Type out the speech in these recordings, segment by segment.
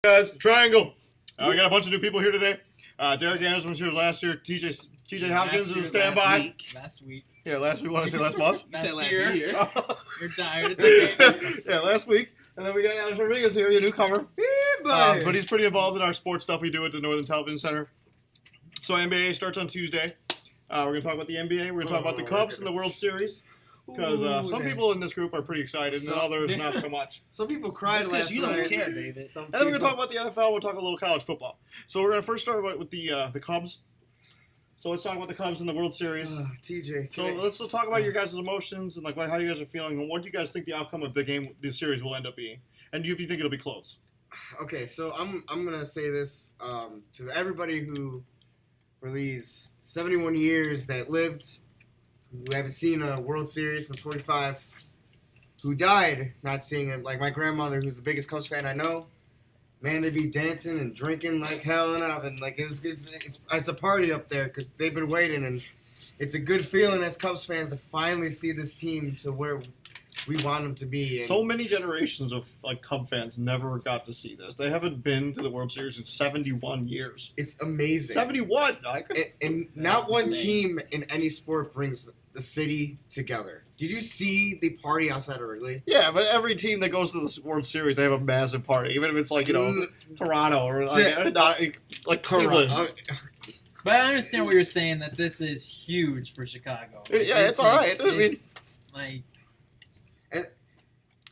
Guys, triangle. We got a bunch of new people here today. Derrick Anderson was here last year. TJ Hopkins is a standby. Last week. Yeah, last week. Want to say last month? You said last year. You're tired. It's okay. Yeah, last week. And then we got Alex Rodriguez here, a newcomer. But he's pretty involved in our sports stuff we do at the Northern Television Center. So NBA starts on Tuesday. We're going to talk about the NBA. We're going to talk about the Cubs and the World Series. Because some people in this group are pretty excited, and others not so much. Some people cried last night. You don't care, David. And then we're going to talk about the NFL. We'll talk a little college football. So we're going to first start with the Cubs. So let's talk about the Cubs and the World Series. TJ. So let's talk about your guys' emotions and like how you guys are feeling, and what do you guys think the outcome of the series will end up being, and if you think it'll be close. Okay, so I'm gonna say this to everybody who, for these 71 years that lived, who haven't seen a World Series since 45, who died not seeing it, like my grandmother, who's the biggest Cubs fan I know. Man, they be dancing and drinking like hell, and it's a party up there because they've been waiting, and it's a good feeling as Cubs fans to finally see this team to where we want them to be. And so many generations of like Cub fans never got to see this. They haven't been to the World Series in 71 years. It's amazing. 71, and not one team in any sport brings the city together. Did you see the party outside of Wrigley? Yeah, but every team that goes to the World Series, they have a massive party, even if it's like Toronto or like Cleveland. But I understand what you're saying, that this is huge for Chicago. Yeah, it's all right.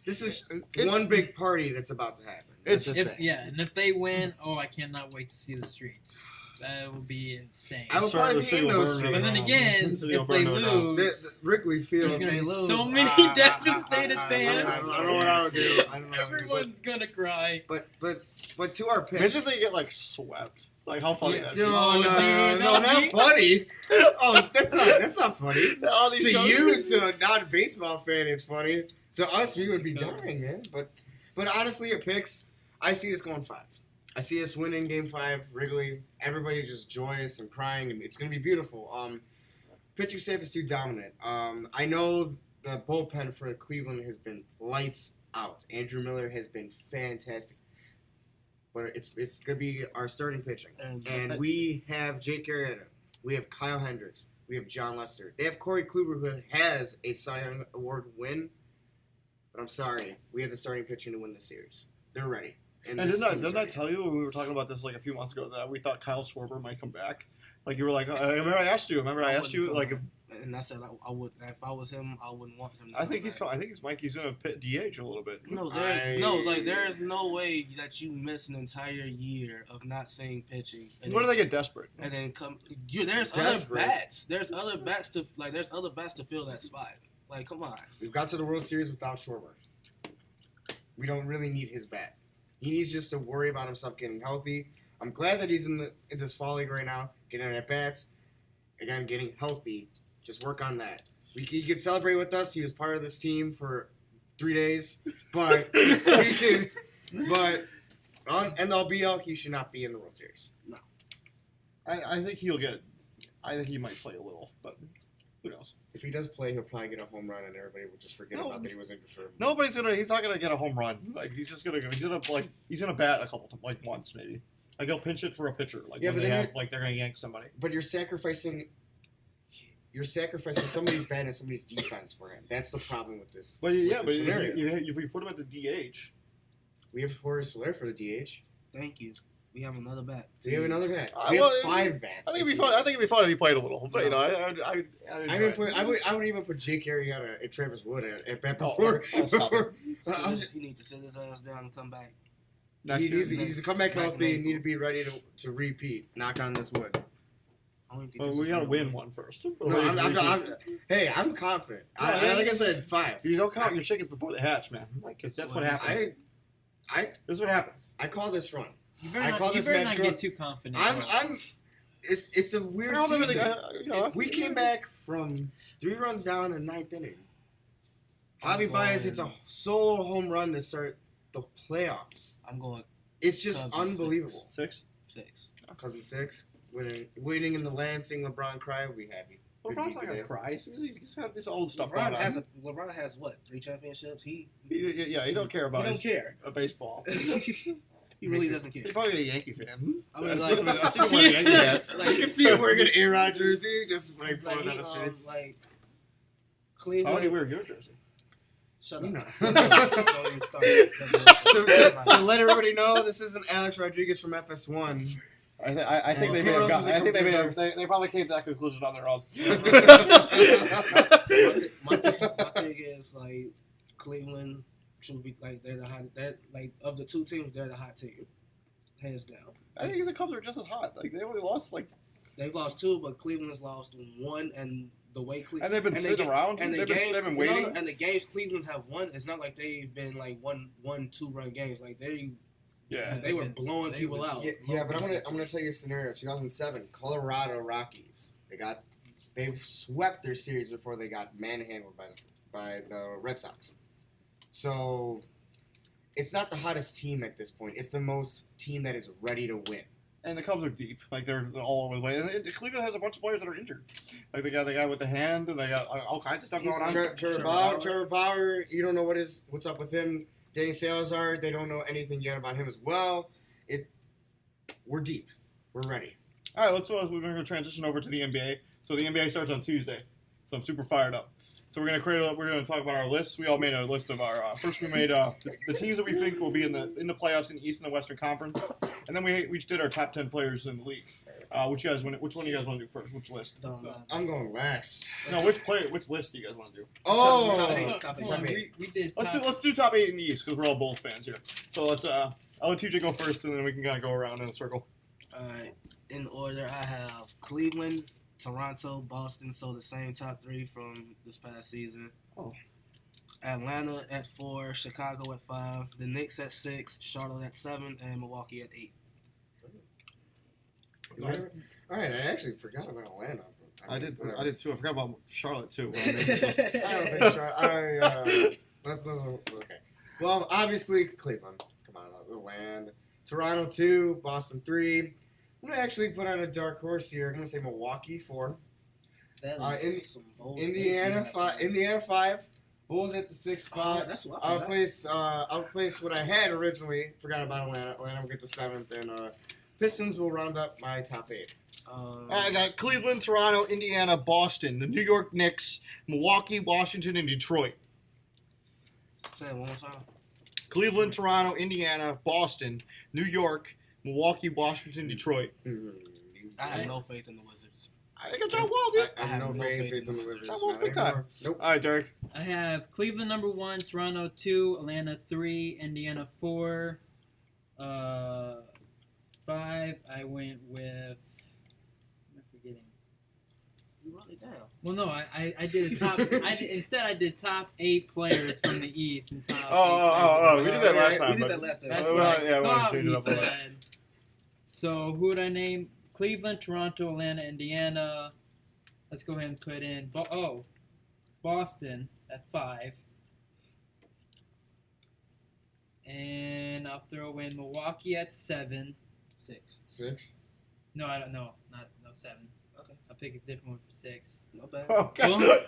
This is one big party that's about to happen. And if they win, I cannot wait to see the streets. That would be insane. I would probably be in those streets. But then again, if they lose, Wrigley Field, there's going to be so many devastated fans. I don't know what I would do. Everyone's going to cry. But to our picks. Imagine they get like swept. Like how funny that is. No, not funny. Oh, that's not funny. To you, to a non-baseball fan, it's funny. To us, we would be dying, man. But honestly, your picks, I see this going 5. I see us winning Game 5, Wrigley. Everybody just joyous and crying, and it's going to be beautiful. Pitching staff is too dominant. I know the bullpen for Cleveland has been lights out. Andrew Miller has been fantastic. But it's going to be our starting pitching. And we have Jake Arrieta. We have Kyle Hendricks. We have John Lester. They have Corey Kluber, who has a Cy Young Award win. But I'm sorry. We have the starting pitching to win the series. They're ready. And didn't I tell you when we were talking about this like a few months ago that we thought Kyle Schwarber might come back? Like you were like, remember I asked you like, and I said I would. If I was him, I wouldn't want him. I think he's Mikey's gonna pit DH a little bit. There is no way that you miss an entire year of not seeing pitching. What do they get desperate? And then there's other bats. There's other bats to fill that spot. Like, come on. We've got to the World Series without Schwarber. We don't really need his bat. He needs just to worry about himself getting healthy. I'm glad that he's in this fall league right now, getting at bats. Again, getting healthy. Just work on that. He could celebrate with us. He was part of this team for 3 days, but on NLBL, he should not be in the World Series. No. I think he'll get. I think he might play a little, but who knows? If he does play, he'll probably get a home run, and everybody will just forget about that he was injured for him. He's not gonna get a home run. Like he's gonna bat a couple times, like once maybe. Like he'll pinch it for a pitcher. Like they're gonna yank somebody. But you're sacrificing somebody's bat and somebody's defense for him. That's the problem with this. But if we put him at the DH, we have Horace Soler for the DH. Thank you. We have another bat. We have another bat. We have 5 bats. I think it'd be fun. I think it'd be fun if he played a little. But I would even put Jake Arrieta and Travis Wood at bat before. He needs to sit his ass down and come back. He needs to come back healthy. Need to be ready to repeat. Knock on this wood. We gotta win one first. I'm confident. Like I said, 5. You don't count your chickens before they hatch, man. Like that's what happens. This is what happens. I call this run. You better not get too confident. It's a weird season. If we came back from 3 runs down in the 9th inning, Javi Baez hits a solo home run to start the playoffs. I'm going. It's just unbelievable. 6. Cubs in 6. Winning in the Lansing. LeBron cry. We'll be happy. LeBron's not gonna cry. He's got this old stuff. LeBron has what? 3 championships. He don't care about. He don't care a baseball. He really doesn't care. He's probably a Yankee fan. I mean, I've seen him like, wearing Yankee hats. You can see him wearing an A-Rod jersey, just like like, blowing down the streets. like How would you Cleveland. wear your jersey? Shut You up. know. Don't even start. To let everybody know, this isn't Alex Rodriguez from FS1. I think they may Who have else is got. a I think computer? they probably came to that conclusion on their own. my thing is like Cleveland should be like they're the hot. They're like of the two teams, they're the hot team, hands down. I think the Cubs are just as hot. Like they only lost like, They've lost 2, but Cleveland has lost 1, and the way and Cleveland they've been sitting around. and They've been waiting. and the games Cleveland have won, it's not like they've been like 1-2 run games. Like they were blowing people out. Yeah, but I'm gonna tell you a scenario. 2007, Colorado Rockies. They've swept their series before they got manhandled by the Red Sox. So it's not the hottest team at this point. It's the most team that is ready to win. And the Cubs are deep. Like they're all over the way. And Cleveland has a bunch of players that are injured. Like they got the guy with the hand, and they got all kinds of stuff going on. Trevor Bauer, you don't know what's up with him. Danny Salazar, they don't know anything yet about him as well. We're deep. We're ready. All right, we're going to transition over to the NBA. So the NBA starts on Tuesday. So I'm super fired up. So we're going to talk about our lists. We all made a list of our first. We made the teams that we think will be in the playoffs in the East and the Western Conference, and then we each did our top 10 players in the league. Which one do you guys want to do first? Which list? I'm going last. No, which list do you guys want to do? Oh, top Hold on, eight. we did. Let's do top 8 in the East because we're all Bulls fans here. So let's I'll let TJ go first, and then we can kind of go around in a circle. All right. In order, I have Cleveland, Toronto, Boston, so the same top 3 from this past season. Oh. Atlanta at 4, Chicago at 5, the Knicks at 6, Charlotte at 7, and Milwaukee at 8. All right, I actually forgot about Atlanta. I did too. I forgot about Charlotte too. I don't think Charlotte. Let's okay. Well, obviously Cleveland. Come on, the land. Toronto 2, Boston 3. I'm gonna actually put on a dark horse here. I'm gonna say Milwaukee 4. That is some bold Indiana 5. Indiana 5. Bulls at the 6th spot. Yeah, that's what I'll place what I had originally. Forgot about Atlanta. Atlanta will get the 7th, and Pistons will round up my top 8. I got Cleveland, Toronto, Indiana, Boston, the New York Knicks, Milwaukee, Washington, and Detroit. Say it one more time. Cleveland, Toronto, Indiana, Boston, New York, Milwaukee, Washington, Detroit. I have no faith in the Wizards. I got John Wall, dude. I have no faith in the Wizards. John Wall's big time. Nope. All right, Derek. I have Cleveland number 1, Toronto 2, Atlanta 3, Indiana 4, 5. I went with. I'm forgetting. You wrote it down. Well, no, I did a top. Instead, I did top 8 players from the East and top. Oh, we did that last time. We did that last time. That's Well, what yeah, I we wanna thought change it we up a little. said. So who would I name? Cleveland, Toronto, Atlanta, Indiana. Let's go ahead and put in. Boston at 5. And I'll throw in Milwaukee at 7. 6. No, I don't know. No 7. Okay. I'll pick a different one for 6. Not bad. Okay.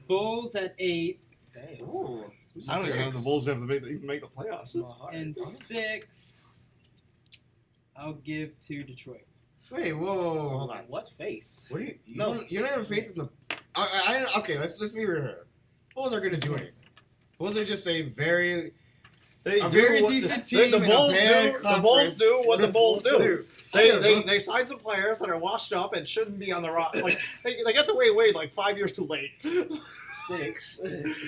Bulls at 8. Damn. Ooh. I don't even know if the Bulls have to even make the playoffs. My heart. And 6, I'll give to Detroit. Wait, whoa, hold on. What faith? What do you? No. You don't have faith in the. Okay, let's be real here. Bulls are gonna do anything. Bulls are just a very decent team. The Bulls do what the Bulls do. do. They signed some players that are washed up and shouldn't be on the roster. Like they got the way like 5 years too late. 6.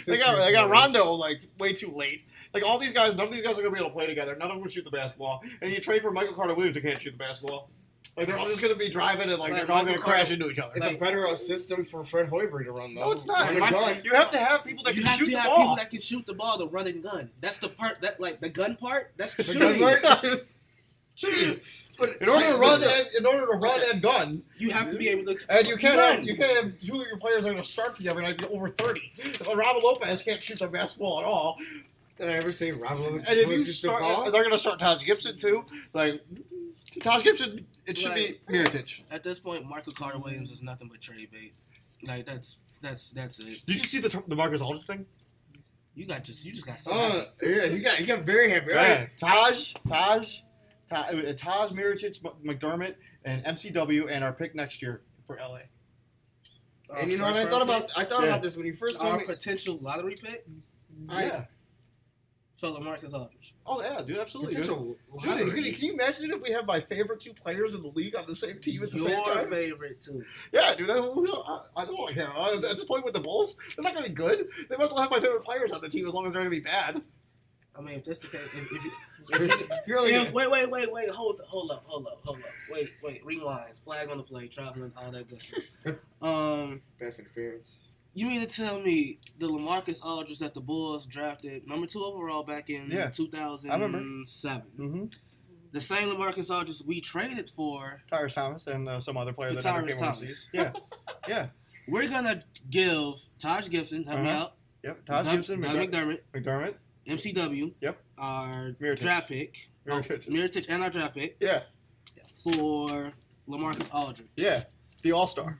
They got Rondo like way too late. Like all these guys, none of these guys are gonna be able to play together. None of them can shoot the basketball. And you trade for Michael Carter-Williams who can't shoot the basketball. Like they're all just gonna be driving and like they're all gonna crash into each other. It's a better system for Fred Hoiberg to run, though. No, it's not. Run You have to have people that You can have shoot to the have ball. people that can shoot the ball, the run and gun. That's the part that like the gun part. That's the the shooting. gun part. Jeez. But In order to run and gun, You have to be able to. and you can't run. have 2 of your players that are going to start for you every night over 30. Robin Lopez can't shoot the basketball at all. Did I ever say Rob And if you was start, ball? they're going to start Taj Gibson too. Like Taj Gibson, it should be Mirotic. At this point, Michael Carter Williams is nothing but trade bait. Like that's it. Did you see the Marcus Aldridge thing? You just got so. Yeah, you got very happy. Yeah. Right? Taj, Miritich, McDermott, and MCW, and our pick next year for LA. And you know what I thought about this when you first told our me. potential lottery pick. Yeah. For LaMarcus Aldridge. Oh yeah, dude, absolutely. Potential Dude, lottery. can you imagine if we have my favorite 2 players in the league on the same team at the same Your time? favorite too. Yeah, dude. I don't care. At this point with the Bulls, they're not gonna be good. They might as well have my favorite players on the team as long as they're gonna be bad. I mean, if that's the case, wait, hold up. Wait, rewind. Flag on the play, traveling, all that good stuff. Best interference. You mean to tell me the LaMarcus Aldridge that the Bulls drafted number 2 overall back in 2007? Mm-hmm. The same LaMarcus Aldridge we traded for Tyrese Thomas and some other player For that never Tyrese came Thomas. overseas. Yeah. We're gonna give Taj Gibson, help me Uh-huh. out, Yep. Taj Gibson, Doug McDermott. MCW, Yep. our Miritich. draft pick, Miritich and our draft pick Yeah. for LaMarcus Aldridge. Yeah. The All-Star.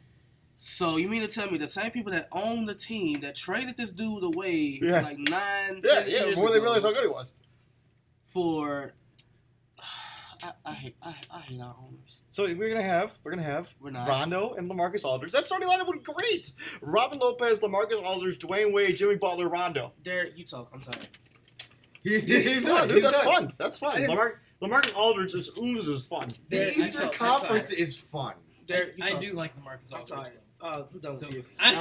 So you mean to tell me the same people that own the team that traded this dude away like 9, 10 Yeah. years Before they ago realized how good he was. for I hate our owners. So we're gonna have We're not. Rondo and LaMarcus Aldridge. That starting lineup would be great. Robin Lopez, LaMarcus Aldridge, Dwayne Wade, Jimmy Butler, Rondo. Derek, you talk. I'm tired. He's Yeah, done. dude, that's fun. That's fun. I just- LaMarcus Aldridge just oozes fun. The Derek, I Eastern talk, I'm Conference tired. is fun. Derek, you I talk. do like the Marcus I'm Aldridge. tired. I'm done with you. I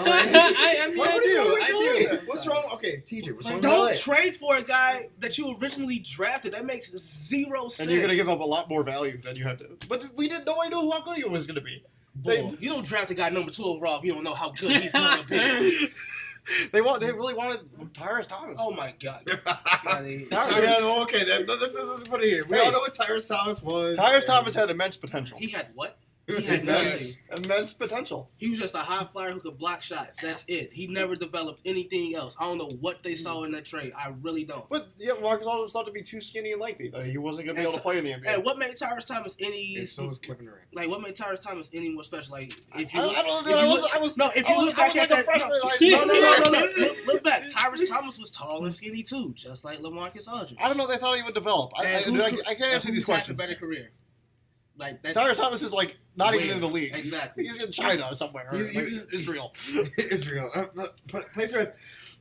What is wrong with do. LA? What's wrong? Okay, TJ, what's wrong with LA? Don't trade for a guy that you originally drafted. That makes zero sense. And you're gonna give up a lot more value than you had to. But we didn't know. I knew how good he was gonna be. Bull. You don't draft a guy number 2 overall if you don't know how good he's gonna be. They really wanted Tyrese Thomas. Oh my god. Okay, let's put it here. We all know what Tyrese Thomas was. Tyrese Thomas had immense potential. He had what? He had nothing. Immense potential. He was just a high flyer who could block shots. That's it. He never developed anything else. I don't know what they saw in that trade. I really don't. But yeah, Marcus Aldridge was thought to be too skinny and lengthy. He wasn't gonna be able to play in the NBA. And what made Tyrese Thomas any? And so was Kevin Durant. Like what made Tyrese Thomas any more special? Like if you I look, don't if know. you I look- was no, if you look back like at a that, freshman in high school. no. Look back. Tyrese Thomas was tall and skinny too, just like LaMarcus Aldridge. I don't know. They thought he would develop. I can't answer these questions. A better career. Like that. Tyrese Thomas is like not even in the league. Exactly. He's in China somewhere. Or Israel. Israel. Place rest.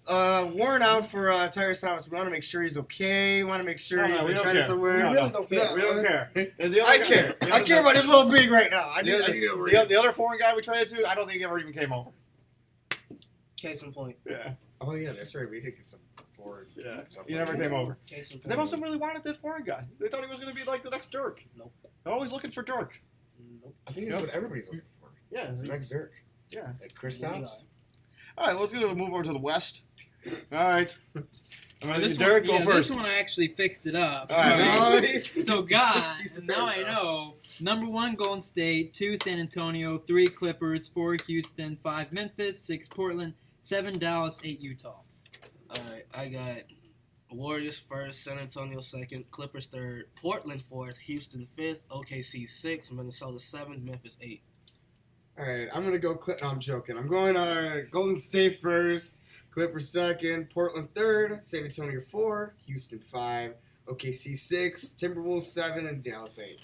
Worn out for Tyrese Thomas. We want to make sure he's okay. We want to make sure he's in China somewhere. No, We really don't care. We don't care. And the other I guy- care. the I other- care about his well-being right now. I need the other foreign guy we traded to, I don't think he ever even came over. Case in point. Yeah. Oh yeah, that's right. We did get some forward. Yeah. He never came over. Case in point. They must have really wanted that foreign guy. They thought he was going to be like the next Dirk. Nope. They're always looking for Dirk. Nope. I think that's what everybody's looking for. Yeah. It's the next Dirk. Yeah. Like Kristaps. All right, let's move over to the West. All right. This Derek, go one, first. This one I actually fixed it up. All right. So, guys, He's prepared now I know. Number 1, Golden State. 2, San Antonio. 3, Clippers. 4, Houston. 5, Memphis. 6, Portland. 7, Dallas. 8, Utah. All right, I got Warriors first, San Antonio second, Clippers third, Portland fourth, Houston fifth, OKC 6, Minnesota 7, Memphis 8. All right, I'm gonna go. No, I'm joking. I'm going Golden State first, Clippers second, Portland third, San Antonio 4, Houston 5, OKC 6, Timberwolves 7, and Dallas 8.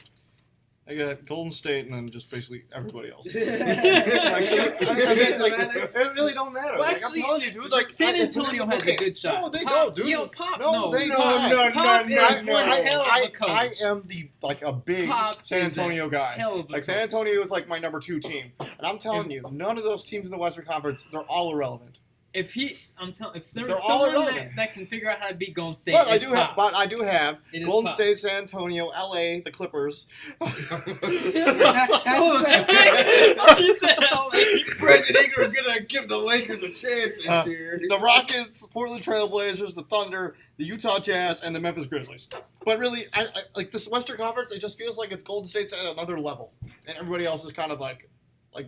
I got Golden State and then just basically everybody else. It It really don't matter. Well, Like, actually, I'm telling you, dude. Like San Antonio has a good shot. No, they Pop, don't, dude. Yo, Pop, No, they don't. Pop is no, one no. hell of a coach. I am a big Pop San is Antonio a guy. hell of a Like San coach. Antonio is like my number 2 team, and I'm telling you, none of those teams in the Western Conference, they're all irrelevant. If there's They're all someone irrelevant. that can figure out how to beat Golden State, But I it's do have, Pop. It is Golden Pop. State, San Antonio, LA, the Clippers. You said LA. Brandon Ingram gonna give the Lakers a chance this year. The Rockets, Portland Trailblazers, the Thunder, the Utah Jazz, and the Memphis Grizzlies. But really, I like this Western Conference. It just feels like it's Golden State's at another level, and everybody else is kind of like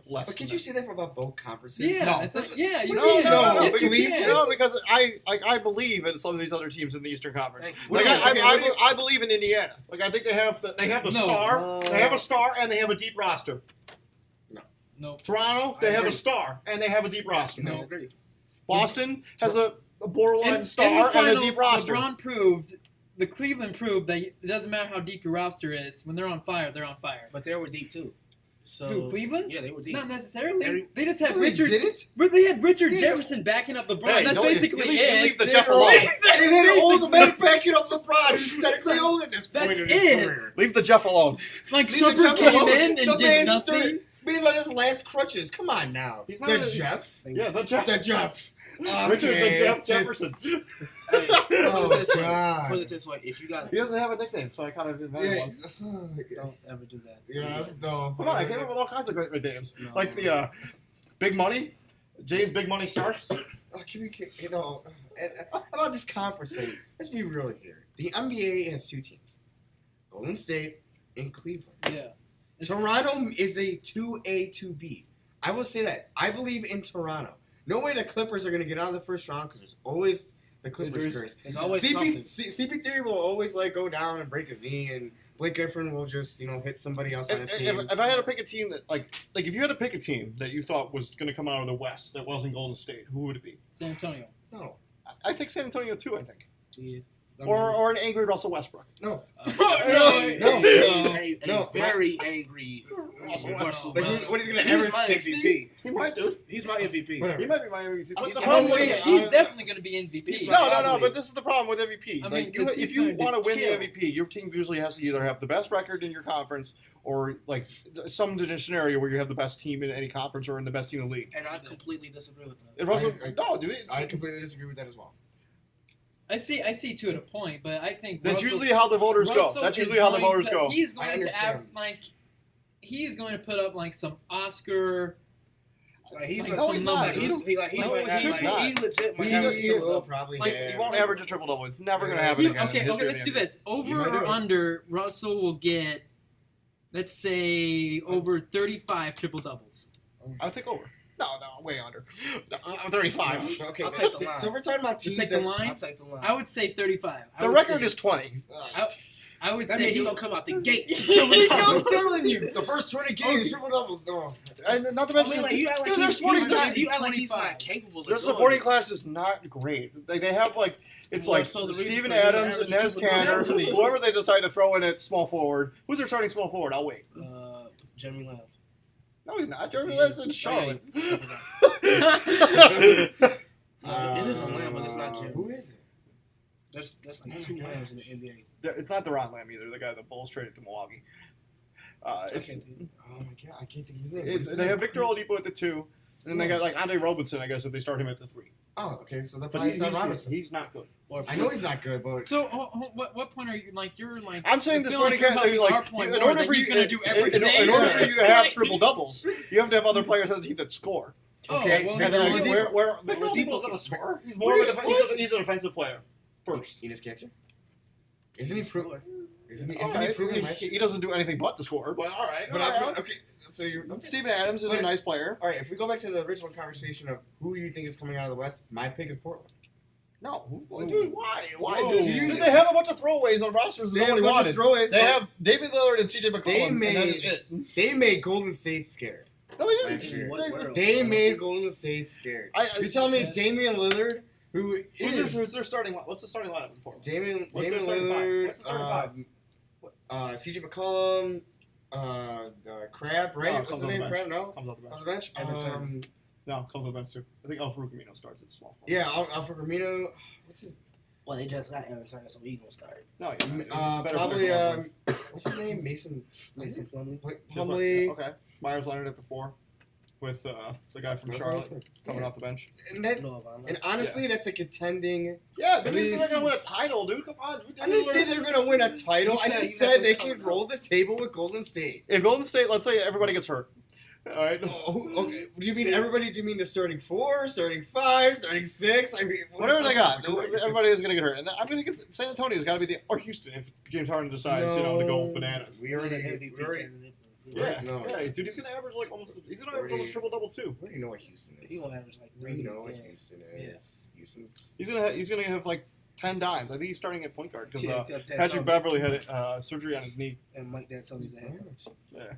less. But can't you say that about both conferences? Yeah, No. it's like, yeah, you No, can. no, Yes, but you you can. no, because I believe in some of these other teams in the Eastern Conference. Thank you. Like Okay, I believe in Indiana. Like I think they have the No. star. They have a star and they have a deep roster. No. Toronto, they I have a agree. star and they have a deep roster. No, agree. Boston has a a borderline in star the and a finals, deep roster. Cleveland proved that it doesn't matter how deep your roster is. When they're on fire, they're on fire. But they were deep too. So Dude, Cleveland? Yeah, they were deep. Not necessarily. Every- They just had No, they Richard. didn't. But they had Richard Jefferson backing up LeBron. Hey, That's don't- basically you it. leave the They Jeff were- alone. They had an old man backing up LeBron, who's technically old at this point That's in his it. career. Leave the Jeff alone. Like Leave the Shumpert Jeff came alone. in The and did man's nothing. He's on his last crutches. Come on now. He's not The a- Jeff. Yeah, the Jeff. The Jeff. Richard the Okay. Jeff Jefferson. Hey, Oh, put it this way. God. Put it this way. If you got, He doesn't have a nickname, so I kind of invented Yeah. one. don't ever do that. Yeah, that's dumb. Come on, I came up with all kinds of great names. No. Like the Big Money, James Big Money Starks. Oh, about this conference thing, let's be real here. The NBA has two teams, Golden State and Cleveland. Yeah. Toronto is a 2A, 2B. I will say that. I believe in Toronto. No way the Clippers are going to get out of the first round because there's always the Clippers curse. There's always something. CP3 will always go down and break his knee, and Blake Griffin will just hit somebody else on his team. If I had to pick a team that like if you had to pick a team that you thought was going to come out of the West that wasn't Golden State, who would it be? San Antonio. No. I think San Antonio too. I think, Yeah. or an angry Russell Westbrook. No. A very angry Russell Like, Westbrook. what, he's going to He's average my 60? MVP. He might, dude. He's my MVP. Whatever. He might be my MVP. But He's the my problem MVP. with He's definitely going to be MVP. no. But this is the problem with MVP. I mean, Like, 'cause if he's you going to want to win kill. the MVP, your team usually has to either have the best record in your conference, or like some scenario where you have the best team in any conference or in the best team in the league. And I completely disagree with that. And Russell, I- no, dude. I completely disagree with that as well. I see to a point, but I think That's Russell- usually how the voters go. Russell That's is usually how the going voters to- go. He's I going to understand. he's going to put up like some Oscar. Like he's Like, gonna, no, he's not. He No, might have, he's like, not. he legit might He have will probably Like, have. He won't average a triple double. It's never going to Yeah. happen again. in Okay, the history let's of do the NBA. this. Over might do or it. under, Russell will get, let's say, over 35 triple doubles. I'll take over. No, way under. No, I'm 35. No, okay, I'll take the line. So we're talking about You teams take the that... line? I'll take the line. I would say 35. I The would record say- is 20. I would That say means he's gonna come out the gate. I'm telling you. The first 20 games, triple doubles, no. And not to I mention, mean, like, you act like their he's supporting, not, you act like 25. he's not capable of their doing supporting this. class is not great. They have like it's Well, like so the reason Steven for him to Adams, average Nez triple Kanter, doubles- whoever they decide to throw in at small forward. Who's their starting small forward? I'll wait. Jeremy Lamb. No, he's not. Jeremy He Lamb's is. in Charlotte. It is a Lamb, but it's not Jeremy. Who is it? There's like two Lambs in the NBA. It's not Deron Lamb either. The guy the Bulls traded to Milwaukee. It's, I can't think. Oh my god, I can't think of his name. What's his they name? have Victor Oladipo at the 2, and then they got like Andre Robinson, I guess, if they start him at the 3. Oh, okay, so they're But probably not Robinson. he's not good. Or I know he's not good, but... So, what point are you like? You're like. I'm saying this you're starting feeling guy, about our like, point in more order that for he's you going to do everything. in order for you to have Right. triple doubles, you have to have other players on the team that score. Okay, well, And Victor then, like, Oladipo- where Oladipo's not a scorer. He's more of a he's an offensive player first. Enes Kanter? Isn't he proven? Isn't All he right. proven last year? He doesn't do anything but to score, but all right. But all I, right. okay, so you're... Okay. Steven Adams is a But- nice player. All right, if we go back to the original conversation of who you think is coming out of the West, my pick is Portland. No, dude, why? Why? Whoa. Dude, they have a bunch of throwaways on rosters that They have a nobody bunch of wanted. throwaways. They have David Lillard and CJ McCollum, and that is it. They made Golden State scared. No, they Last didn't. year. What world? They made Golden State scared. You're telling me Yeah. Damian Lillard, who is Who's their starting line? What's the starting lineup in Portland? Damian What's their starting five? Lillard, What's the starting five? CJ McCollum, Crab, right? No, What's comes the on the name? bench. Crab? No, Comes off the bench. on the bench. Evan Turner. No, comes off the bench too. I think Al-Farouq Amino starts at the small forward. Yeah, Alfred Ramiro. What's his? Well, they just got Evan Turner, so he's gonna start. No, yeah. Better Probably. player. What's his name? Mason Mason Plumlee. Plumlee. Okay. Myers Leonard at the 4 with the guy from Charlotte coming off the bench. And that, No, Obama. and honestly, that's a contending. Yeah, At they're least- gonna win a title, dude. Come on. I didn't say they're gonna win a title. You I said just you had said to they come could out. roll the table with Golden State. If Golden State, let's say everybody gets hurt, all right. Okay. Do you mean everybody? Do you mean the starting 4, starting 5, starting 6? I mean, Whatever they got, Going. everybody is gonna get hurt, and I'm gonna get San Antonio's got to be the or Houston if James Harden decides to go bananas. We already. MVP We already candidate. Yeah, No. yeah, dude, he's gonna average like almost triple double too. We already know what Houston He is. gonna average like We 30. know what Yeah. Houston is. Houston's. He's gonna have like 10 dimes. I think he's starting at point guard because Yeah, 'cause Patrick D'Antoni Beverly had surgery on his knee. and Mike D'Antoni's the head coach. Yeah.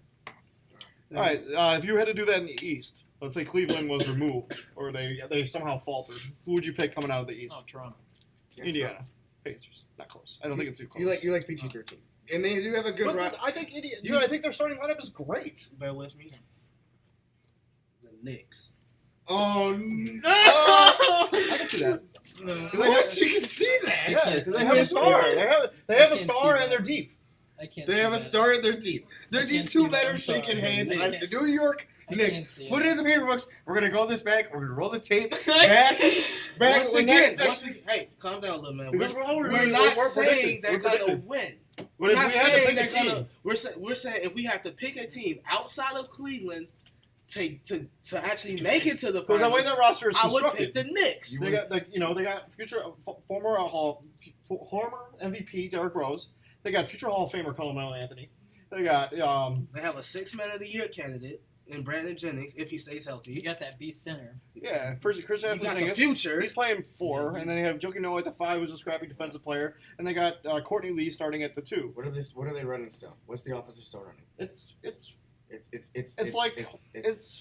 All right, if you had to do that in the East, let's say Cleveland was removed, or they somehow faltered, who would you pick coming out of the East? Oh, Toronto. Indiana. Pacers. Not close. I don't think it's too close. You like PG-13. And they do have a good run. I think I think their starting lineup is great. Bear with me. The Knicks. Oh, no. I can see that. No. What? You can see that? Yeah, 'cause they have a star. They have a star and they're deep. I can't. They see have a that. star and they're deep. They're I these can't two see men that. are I'm sorry. shaking hands I at can't- the New York I Knicks. can't see Put it. it in the paper books. We're going to go this back. We're going to roll the tape. Once Back again, next week. hey, calm down, little man. Because We're not saying they're gonna win. But We're if not we had to saying pick they're a team, gonna. We're saying if we have to pick a team outside of Cleveland to actually make it to the because the way finals, their roster is I would pick constructed, the Knicks. they got they got former MVP Derrick Rose. They got future Hall of Famer Carmelo Anthony. They got They have a 6 Man of the Year candidate in Brandon Jennings if he stays healthy. You got that beast center. Chris You got the Porzingis. future. He's playing 4, and then they have Jokic Noah at the 5, who's a scrappy defensive player, and they got Courtney Lee starting at the 2. What are they running still? What's the offensive still running? It's It's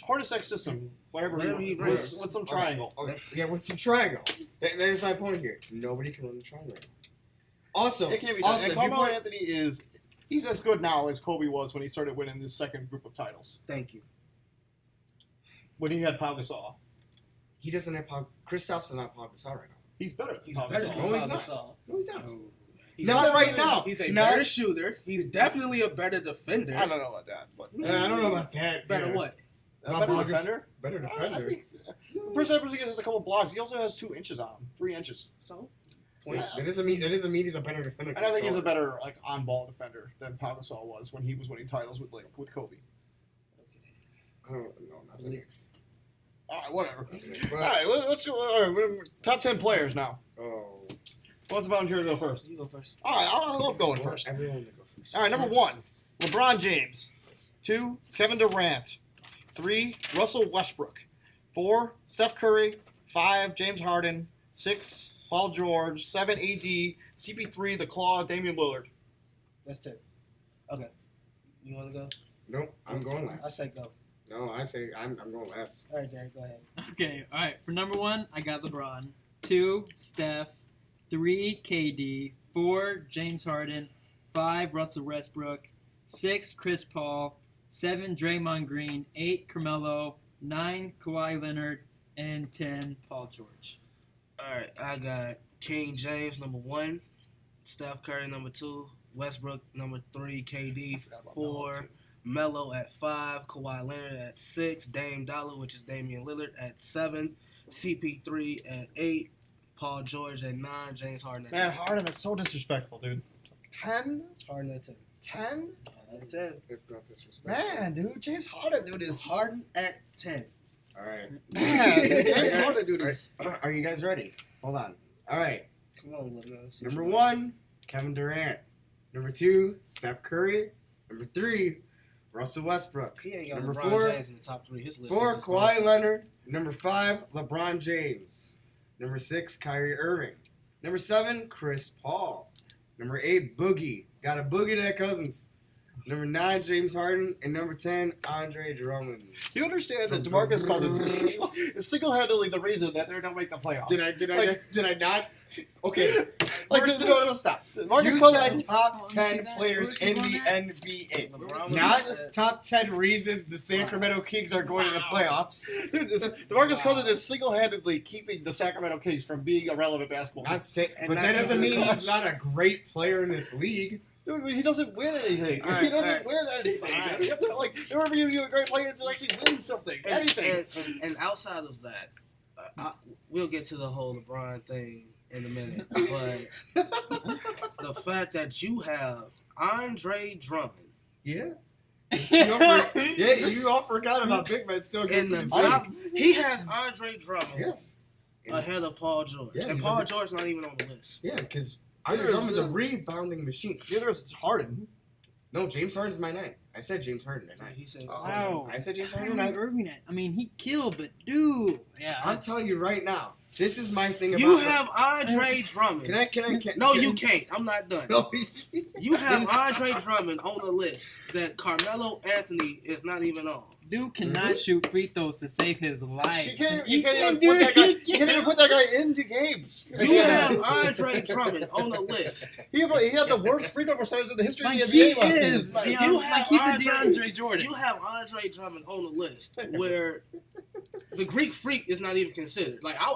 Hornacek system, whatever Whatever he he runs, runs. with some triangle. Okay. Yeah, with some triangle. There's my point here. Nobody can run the triangle. Also, It can't be done. also, And if you Carmelo put- Anthony he's as good now as Kobe was when he started winning this second group of titles. Thank you. When he had Pau Gasol. he doesn't have Kristaps doesn't have Pau Gasol right now. He's better than He's Pau better Gasol. than No, he's Pau not. Gasol. No, he's not. He's Not a- right now. He's a No. better shooter. He's definitely a better defender. I don't know about that, but I don't know about that. Better yeah. what? a Not better Pau Gas- defender. Better I defender. think Porzingis has a couple blocks. He also has 2 inches on him, 3 inches. So? That doesn't mean he's a better defender. And I think he's a better on-ball defender than Pau Gasol was when he was winning titles with Kobe. I don't know. Not the Knicks. All right, whatever. But- All right, let's go. All right, we're top 10 players now. Oh. What's the volunteer to go first? You go first. All right, I love going first. Everyone to go first. All right, number 1, LeBron James. 2, Kevin Durant. 3, Russell Westbrook. 4, Steph Curry. 5, James Harden. 6, Paul George. 7, AD. CP3, The Claw, Damian Lillard. That's 10. Okay. You want to go? Nope, I'm going I last. say go. No, I say I'm going last. All right, Derek, go ahead. Okay, all right. For number 1, I got LeBron. 2, Steph. 3, KD. 4, James Harden. 5, Russell Westbrook. 6, Chris Paul. 7, Draymond Green. 8, Carmelo. 9, Kawhi Leonard. And 10, Paul George. All right, I got King James, number 1. Steph Curry, number 2. Westbrook, number 3. KD, 4. Melo at 5. Kawhi Leonard at 6. Dame Dollar, which is Damian Lillard, at 7. CP3 at 8. Paul George at 9. James Harden at 10. Man, Harden, that's so disrespectful, dude. 10? Harden at 10. 10? Harden at 10. It's not disrespectful. Man, dude, James Harden, dude, is Harden at 10. All right. Man, James Harden, dude, is. Are you guys ready? Hold on. All right. Come on, little man. Number 1, Kevin Durant. Number 2, Steph Curry. Number 3, Russell Westbrook. He ain't got Number LeBron 4, James in the top 3. His list 4, is Kawhi Leonard. Number 5, LeBron James. Number 6, Kyrie Irving. Number 7, Chris Paul. Number 8, Boogie. Got a boogie to that Cousins. Number 9, James Harden. And number 10, Andre Drummond. You understand that DeMarcus Cousins is single-handedly the reason that they don't make the playoffs. Did I not? Okay. Like, First, no, stop. DeMarcus You Cousins. said top See 10 that? players Where's in the LeBron at? NBA. LeBron Not was at- top 10 reasons the Sacramento Kings are going to the playoffs. Dude, DeMarcus Cousins is single-handedly keeping the Sacramento Kings from being a relevant basketball team. Not say, And but not that doesn't even mean close. he's not a great player in this league. Dude, he doesn't win anything. All right, He doesn't all right. win anything. All right. Dude. You have to, like, in order for you to be a great player to actually win something, anything. And outside of that, we'll get to the whole LeBron thing in a minute. But the fact that you have Andre Drummond Yeah. You all forgot about big men still in getting the the top. league. He has Andre Drummond Yes. ahead of Paul George. Yeah, and he's Paul a- George not even on the list. Yeah, because Neither Andre is Drummond's a the- rebounding machine. Neither is Harden. No, James Harden's my 9. I said James Harden at 9. He said, Wow. I said James Harden at Kyrie 9. Irving. I mean, he killed, but dude, yeah. I'm telling you right now. This is my thing about you have Andre Drummond. No, you can't. I'm not done. No. You have Andre Drummond on the list that Carmelo Anthony is not even on. Dude cannot shoot free throws to save his life. You can't even put that guy into games. You have Andre Drummond on the list. He had the worst free throw percentage in the history Like of the he NBA last is. season. Like he's the DeAndre Jordan. You have Andre Drummond on the list where the Greek Freak is not even considered. Like I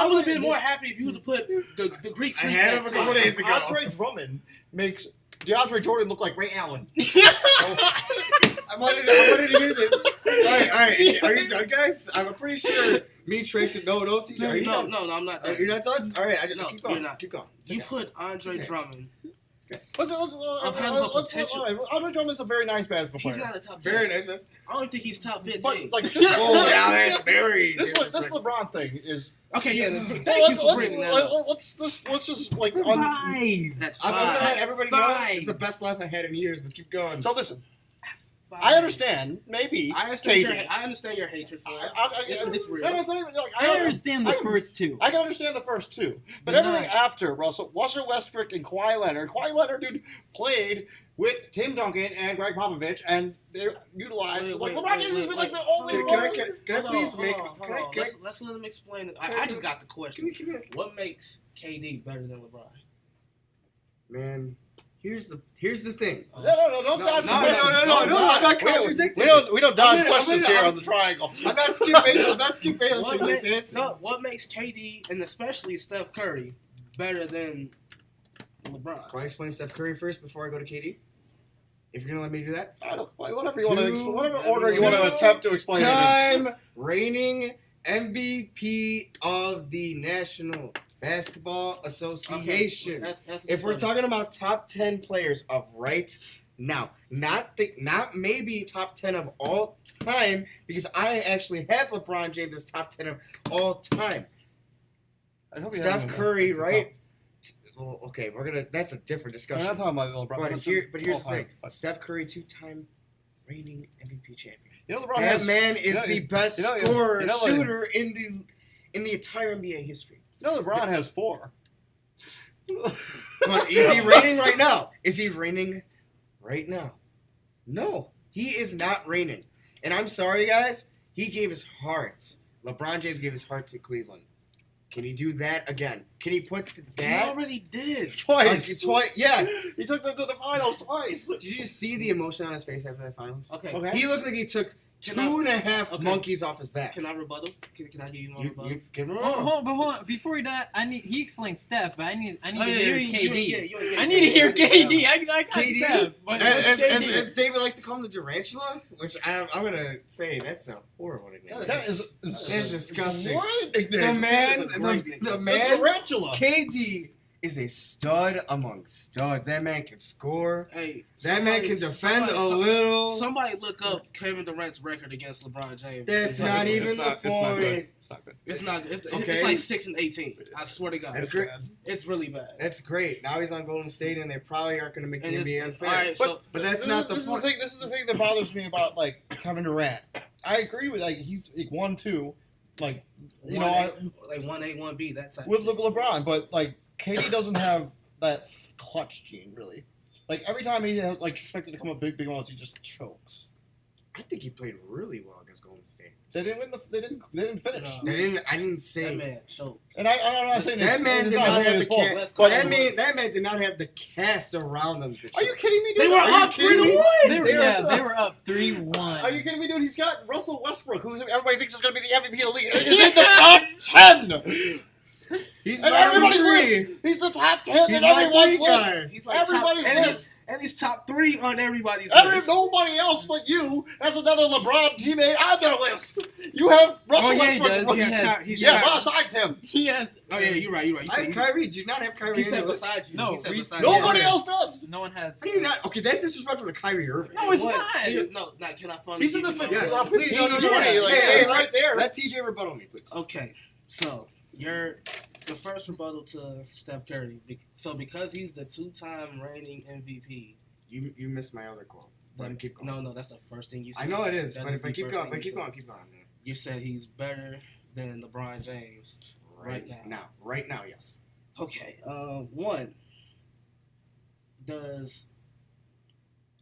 would have been more happy if you would have put the Greek Freak. I had him a couple days ago. Andre Drummond makes DeAndre Jordan look like Ray Allen. I wanted to hear this. All right. Are you done, guys? I'm pretty sure me, Trace, and no, TJ. Are you done? No, I'm not done. You're not done? All right, No, keep going. you're not. Keep going. You put Andre Drummond. Potential. Andre Drummond's a very nice basketball player. He's not a top 10. Very nice, man. I don't think he's top 15. But like this, that's very. this LeBron thing is. Okay, yeah. Thank you for bringing that up. Let's just like Five. That's I'm gonna let five. everybody know it's the best laugh I had in years, but keep going. So listen, I understand maybe. I understand your hatred for it. It's real. I understand the first two. I can understand the first two, but But everything not- after Russell Westbrook and Kawhi Leonard. Kawhi Leonard, dude, played with Tim Duncan and Greg Popovich, and they utilized LeBron James has been like the only. Can I please make? Let's let him explain it. I just got the question. What makes KD better than LeBron? Man, here's the thing. No, don't dodge no, questions. I'm not contradicting. We don't dodge questions here I'm- on the triangle. I'm not Skip Bayless in this answer. What makes KD and especially Steph Curry better than LeBron? Can I explain Steph Curry first before I go to KD? If you're gonna let me do that. Whatever order you want to attempt to explain it. Time reigning MVP of the National Basketball Association. That's If we're talking about top 10 players of right now, not maybe top 10 of all time, because I actually have LeBron James as top 10 of all time. Steph Curry, right? Well, okay, that's a different I'm discussion. not talking about LeBron. But here's the thing: Steph Curry, 2-time reigning MVP champion. You know, LeBron That man is the best scorer, like- shooter in the entire NBA history. You know, LeBron has 4. But is he reigning right now? Is he reigning right now? No, he is not reigning. And I'm sorry, guys. He gave his heart. LeBron James gave his heart to Cleveland. Can he do that again? Can he put that? He already did. Twice. Yeah. He took them to the finals twice. Did you see the emotion on his face after that finals? Okay. He looked like he took Can 2.5 okay. monkeys off his back. Can I rebuttal? Can I give you my You rebuttal? give him a Hold on. Before he died, he explained Steph, but I need to hear KD. KD. I need to hear KD. I got KD? Steph. But As David likes to call him the Durantula, which I'm going to say that's a horrible nickname. That is disgusting. What a nickname. The man, Tarantula. KD is a stud among studs. That man can score. Hey, That man can defend a little. Somebody look up Kevin Durant's record against LeBron James. That's not even the point. It's not good. It's not. It's Okay. like 6-18. I swear to God. That's great. It's really bad. That's great. Now he's on Golden State, and they probably aren't going to make the And it's- NBA unfair. all right, but that's not the point. This is the thing that bothers me about like Kevin Durant. I agree with he's 1-2, like you know, like 1A, 1B, that type. with LeBron, but like KD doesn't have that clutch gene really. Like every time he has expected to come up big moments, he just chokes. I think he played really well against Golden State. They didn't win they didn't finish. No. I didn't say That man choked. And I'm not saying that man did not have the cast. but That man did not have the cast around him. Are you kidding me, dude? They were Are you up kidding me? 3-1. They were up 3-1. Are you kidding me, dude? He's got Russell Westbrook, who everybody thinks is going to be the MVP of the league. He's in the top 10. He's And not everybody's three. list. He's the top 10 He's in everyone's my list. guy. He's like Everybody's top, list. and he's top 3 on everybody's list. Nobody else but you has another LeBron teammate on their list. You have Russell yeah, he Westbrook. does. Besides him. He has. Oh yeah, you're right. You said Kyrie. Did you not have Kyrie? he said in this? besides you. No, he said we- besides Nobody you. else does. No one has. How do you not? Okay, that's disrespectful to Kyrie Irving. No, it's What? not. No, not can I find He's it? in the Give you 15, my- 15 No, 20. Like, hey, he's right there. Let TJ rebuttal me, please. Okay, so you're the first rebuttal to Steph Curry. So because he's the 2-time reigning MVP, You missed my other quote. Let him keep going. No, that's the first thing you said. I know it is, That but the keep first going. thing But you keep said. going, man. You said he's better than LeBron James right now. Right now, yes. Okay. One. Does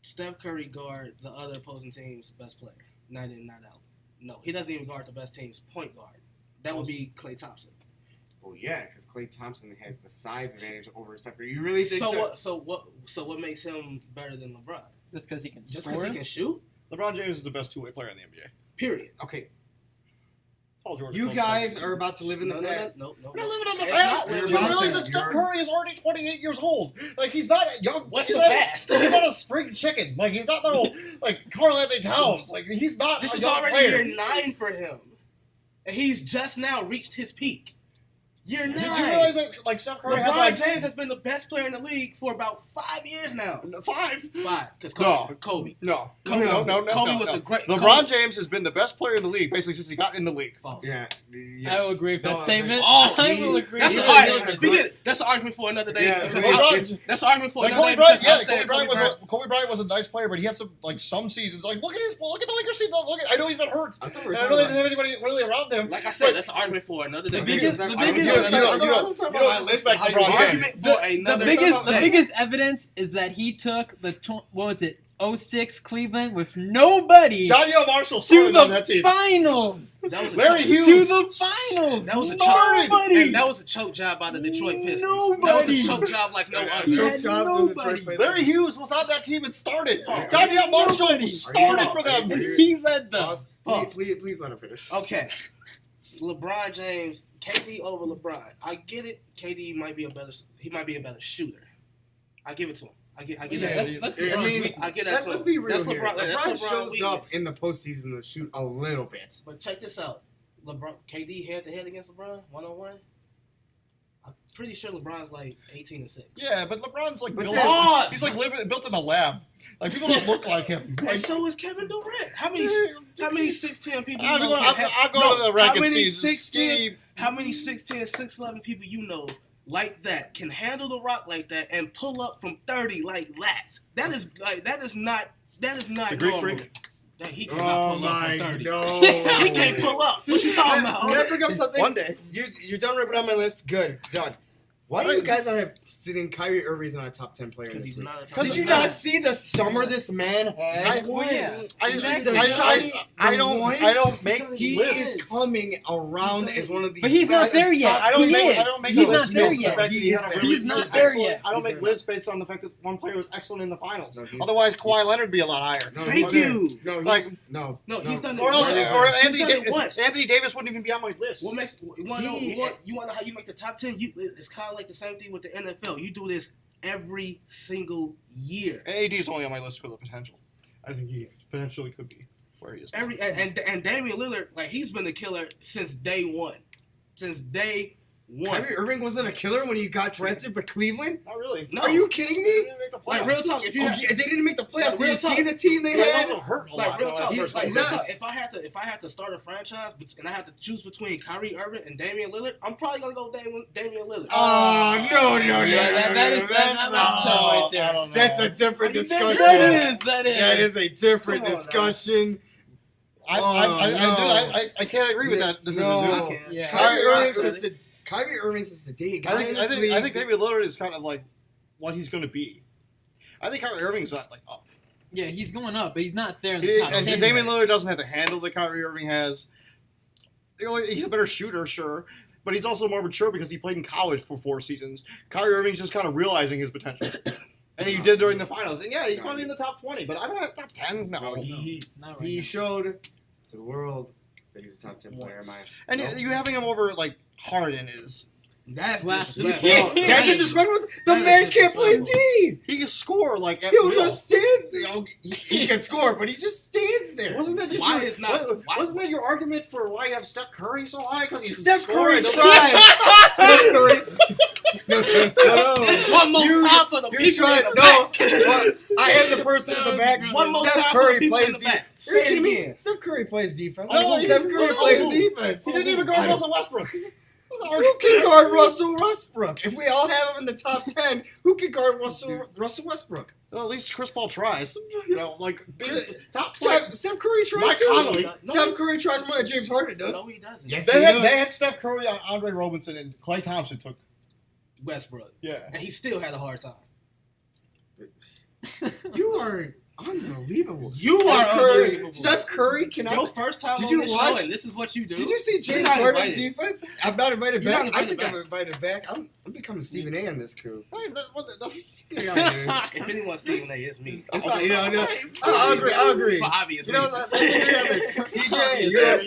Steph Curry guard the other opposing team's best player? Night in, night out. No, he doesn't even guard the best team's point guard. That would be Klay Thompson. Well, yeah, because Klay Thompson has the size advantage over Steph Curry. You really think so? So what makes him better than LeBron? Just because he can Just score. because he can shoot? LeBron James is the best two-way player in the NBA. Period. Okay. Paul George. You guys are about to live in the past. No. We're not living in the It's past. not You living in the realize past. that Steph Curry is already 28 years old. Like, he's not a young. What's he's the not, past? He's not a spring chicken. Like, he's not no like Karl Anthony Towns. Like, he's not. This a is young already player. year 9 for him. And he's just now reached his peak. Year 9. Did you realize that like Steph Curry had LeBron like James has been the best player in the league for about 5 years now. 5? 5, because No. Kobe. No. Kobe No. was the great. LeBron Kobe. James has been the best player in the league basically since he got in the league. False. Yeah. I will agree with that statement. Oh, I will agree. That's He an was- argument. he was a We great- did- That's an argument for another day. Yeah, because Kobe I- Bryant. that's an argument for Like another Kobe day. Bryant, because I'm yeah, saying Kobe Bryant was a nice player, but he had some some seasons. Like look at the Lakers team. Look at I know he's been hurt. I thought And we were I know talking they about. didn't have anybody really around them. Like I said, that's an argument for another day. The biggest- I'm the talking biggest- about my list. Respect How you LeBron argue James. Argument for another The day. biggest evidence is that he took the what was it 06 Cleveland with nobody Danielle Marshall to started on that the team. finals. That was a Larry choke. Hughes To the finals. That was a Nobody. choke. And that was a choke job by the Detroit Pistons. That was Nobody. a choke job like no Yeah, other. choke had job to the nobody. Detroit Pistons. Larry Hughes was on that team and started. Oh, Danielle Marshall nobody. started for them. And he led them. Pause. Please let him finish. Okay. LeBron James, KD over LeBron. I get it. KD might be a better shooter. I give it to him. I get Yeah, that. That's I LeBron's mean, weakness. I get that. let's be real That's here. LeBron. That's LeBron LeBron's shows up weakness. in the postseason to shoot a little bit. But check this out. KD head to head against LeBron, 1-on-1. I'm pretty sure LeBron's like 18-6. Yeah, but LeBron's like But built. that's- He's like built in a lab. Like people don't look like him. And Like, so is Kevin Durant. How many 6'10" people you I'll know? go can to the how record many season. 6'10" Skinny. How many 6'10", 6'11" people you know like that can handle the rock like that and pull up from 30 like that? That is not The Greek normal. freak. That he cannot Oh pull up my from 30. no! He can't pull up. What you talking about? Can I bring up something? One day. You're done ripping on my list. Good, done. Why do you guys not have sitting Kyrie Irving's not a top 10 player in Because this he's league? not a top Did 10 you player. not see the summer this man had? I don't make He lists. is coming around as one of the. But he's not there yet. I don't He make. is. I don't make He's a list not there based on the yet. fact that he had a He's really He's not was there excellent. yet. I don't He's make there. lists based on the fact that one player was excellent in the finals. No, he's- Otherwise, Kawhi Leonard would be a lot higher. No, Thank he's you. No, Like- no. He's done it Or else, once. or He's Anthony, done it once. Anthony Davis wouldn't even be on my list. What makes you want to know? You want to know how you make the top 10? It's kind of like the same thing with the NFL. You do this every single year. AD is only on my list for the potential. I think he potentially could be where he is. And Damian Lillard, like he's been the killer since day one. Since day one. Kyrie Irving wasn't a killer when he got drafted for Cleveland? Not really. No. Are you kidding They me? didn't make the Like playoffs. real talk, if you Oh, had, yeah, they didn't make the playoffs. Like, Did you real see talk. the team they He had? also hurt a like lot. real though, talk, as he's real not. talk, if I had to start a franchise and I had to choose between Kyrie Irving and Damian Lillard, I'm probably gonna go Damian Lillard. Oh, no. Yeah, that is That's right there. I don't know. That's a different Are you discussion. serious? That is. That is a different Come on, discussion. I can't agree with that. This No. is a I dude. can't. Yeah. Kyrie Irving since the day he got I in this think league. David Lillard is kind of like what he's going to be. I think Kyrie Irving's not like up. Yeah, he's going up, but he's not there in the top And 10. Damian Lillard doesn't have the handle that Kyrie Irving has. You know, he's a better shooter, sure, but he's also more mature because he played in college for 4 seasons. Kyrie Irving's just kind of realizing his potential. And he did during the finals. And yeah, he's probably in the top 20, but I don't have top 10. No. Not right He now. showed to the world that he's a top 10 player. And you having him over, like, Harden is. That's Blasphemy. disrespectful. That's disrespectful. The That man is can't play disrespectful. D. He can score, like, at He'll will. just stand there. He can score, but he just stands there. Wasn't that just Why your, is not- why- wasn't that your argument for why you have Steph Curry so high? Because he's Steph Curry scoring. tries. Steph Curry. No. One more time for the You people tried. in the No. back. I am the person in the back. One more Steph time for the Curry people in plays the back. defense. Say Are you it kidding me? again. Steph Curry plays defense. Oh, Steph Curry plays defense. He didn't even I guard don't- Russell Westbrook. Who can guard Russell Westbrook? If we all have him in the top 10, who can guard Russell Westbrook? Well, at least Chris Paul tries. You know, like top Steph Curry tries Mike too. Conley. Steph Curry tries more than James Harden does. No, he doesn't. Yes, They he does. had Steph Curry on Andre Robinson, and Klay Thompson took. Westbrook. Yeah. And he still had a hard time. You are unbelievable. You are unbelievable. Steph Curry cannot. Your first time Did on you this watch- show, and this is what you do. Did you see James not Harden's invited. defense? I'm not invited You're back. not I invited think back. I'm invited back. I'm becoming Stephen A. on this crew. Hey, what the Get out of here. If anyone's Stephen A, it's me. It's not- you know, no. I'll agree. For obvious You know, reasons. let's agree on this. TJ, you're.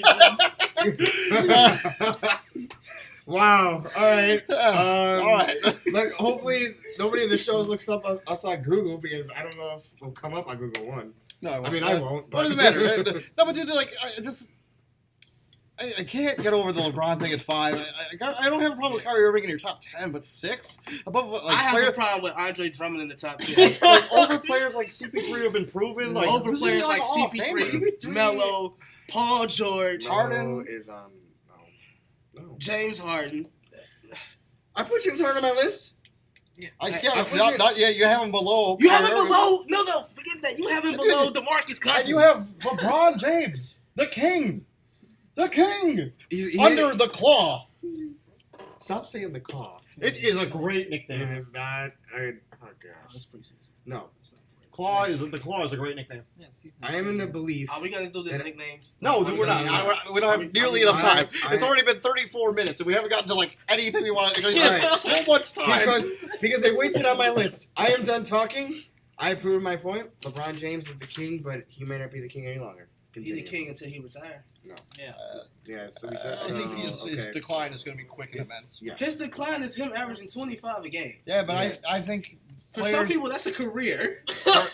Wow. All right. All right. Look, hopefully nobody in the shows looks up us on Google because I don't know if we'll come up on Google One. No, I mean, I won't. What does it matter? No, but dude, like, I can't get over the LeBron thing at 5. I don't have a problem with Kyrie Irving in your top 10, but 6 above like I have players, a problem with Andre Drummond in the top 10. like over players like CP3 have been proven. Like Over who's players he like on Hall of Fame? CP3, Melo, Paul George, Harden. Melo is on. No. James Harden. I put James Harden on my list. I I can't. put Not yet. You have him below. You have Kyrie him Irving. below. No, forget that. You have him below DeMarcus Cousins. And you have LeBron James, the king, He- under the claw. Stop saying the claw. It is a great It nickname. is not. Oh gosh. That's preseason. No. Claw is a great nickname. Yes, he's I am in the belief. Are we gonna do this And- nicknames? No, I'm we're not. gonna- We don't have nearly enough time. It's already been 34 minutes, and we haven't gotten to like anything we want. There's Alright. so much time. Because they wasted on my list. I am done talking. I proved my point. LeBron James is the king, but he may not be the king any longer. He's the Continue. king until he retires. Yeah, so we said. I think his okay. decline is going to be quick and immense. Yes. His decline is him averaging 25 a game. Yeah, but Yeah. I think For some people, that's a career.